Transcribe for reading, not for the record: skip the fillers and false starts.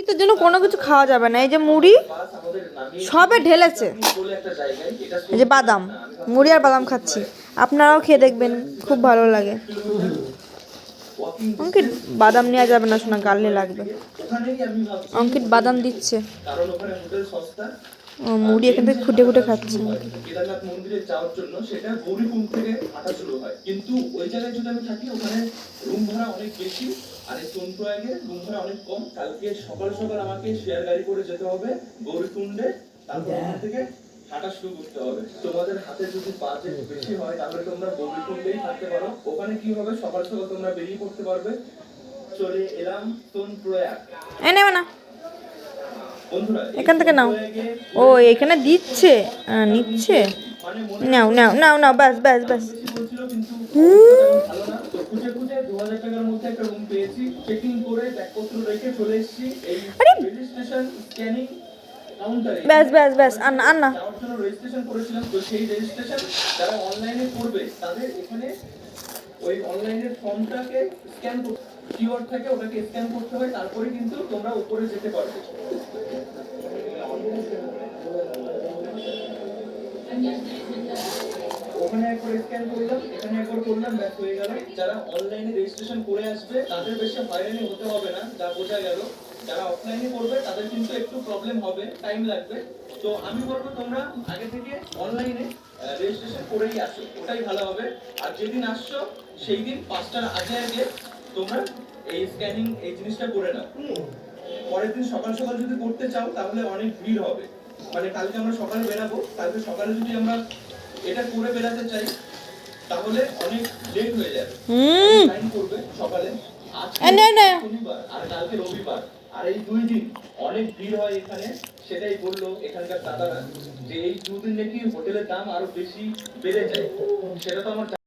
এটার জন্য কোনো কিছু খাওয়া যাবে না। এই যে মুড়ি সবে ঢেলেছে, এই যে বাদাম, মুড়ি আর বাদাম খাচ্ছি। আপনারাও খেয়ে দেখবেন, খুব ভালো লাগে। অঙ্কিত বাদাম নেওয়া যাবে না, শোনা গালে লাগবে। অঙ্কিত বাদাম দিচ্ছে, ও মুড়ি এখান থেকে খুঁটে খুঁটে খাচ্ছে। কেদারনাথ মন্দিরে যাওয়ার জন্য সেটা গৌরীকুণ্ড থেকে হাঁটা শুরু হয়, কিন্তু ওই জায়গায় যদি আমি থাকি ওখানে রুম ভাড়া অনেক বেশি, আর এই সোনপ্রয়াগে রুম ভাড়া অনেক কম। কালকে সকাল সকাল আমাকে শেয়ার গাড়ি করে যেতে হবে গৌরীকুণ্ডে, তারপর ওখান থেকে হাঁটা শুরু করতে হবে। তোমাদের হাতে যদি বাজেট বেশি হয় তাহলে তোমরা গৌরীকুণ্ডেই থাকতে পারো। ওখানে কি হবে, সকাল সকাল তোমরা বেরিয়ে পড়তে পারবে। চলে এলাম সোনপ্রয়াগ। নেবে না, এখান থেকে নাও। ও এখানে দিচ্ছে, নিচ্ছে। নাও নাও নাও নাও, ব্যাস ব্যাস ব্যাস। ব্যাস ব্যাস ব্যাস, আন্না আন্না। রেজিস্ট্রেশন করেছিলাম, তো সেই রেজিস্ট্রেশন যারা অনলাইনে করবে তাদের এখানে ওই অনলাইনের ফর্মটাকে স্ক্যান করতে, কিওয়ার্ড থেকে ওটাকে স্ক্যান করতে হয়, তারপরে কিন্তু তোমরা উপরে যেতে পারবে। ওখানে একবার স্ক্যান করলাম, এখানে একবার করলাম, ব্যাক হয়ে গেল। যারা অনলাইনে রেজিস্ট্রেশন করে আসবে তাদের বেশি হয়রানি হতে হবে না, যা বোঝা গেল। যারা অফলাইনে করবে তাদের কিন্তু একটু প্রবলেম হবে, টাইম লাগবে। তো আমি বলবো তোমরা আগে থেকে অনলাইনে রেজিস্ট্রেশন করেই আসো, ওটাই ভালো হবে। আর যেদিন আসছো সেই দিন 5টার আগে আগে তোমরা এই স্ক্যানিং এই জিনিসটা করে নাও। পরের দিন সকাল সকাল যদি করতে চাও তাহলে অনেক ভিড় হবে। মানে কালকে আমরা সকালে বেরাবো, কালকে সকালে যদি আমরা এটা করে বেরাতে চাই তাহলে অনেক লেট হয়ে যাবে। টাইম করবে সকালে, শনিবার আর কালকে রবিবার, আর এই 2 দিন অনেক ভিড় হয় এখানে। সেটাই বললো এখানকার দাদারা যে এই 2 দিন নাকি হোটেলের দাম আরো বেশি বেড়ে যায়। সেটা তো আমার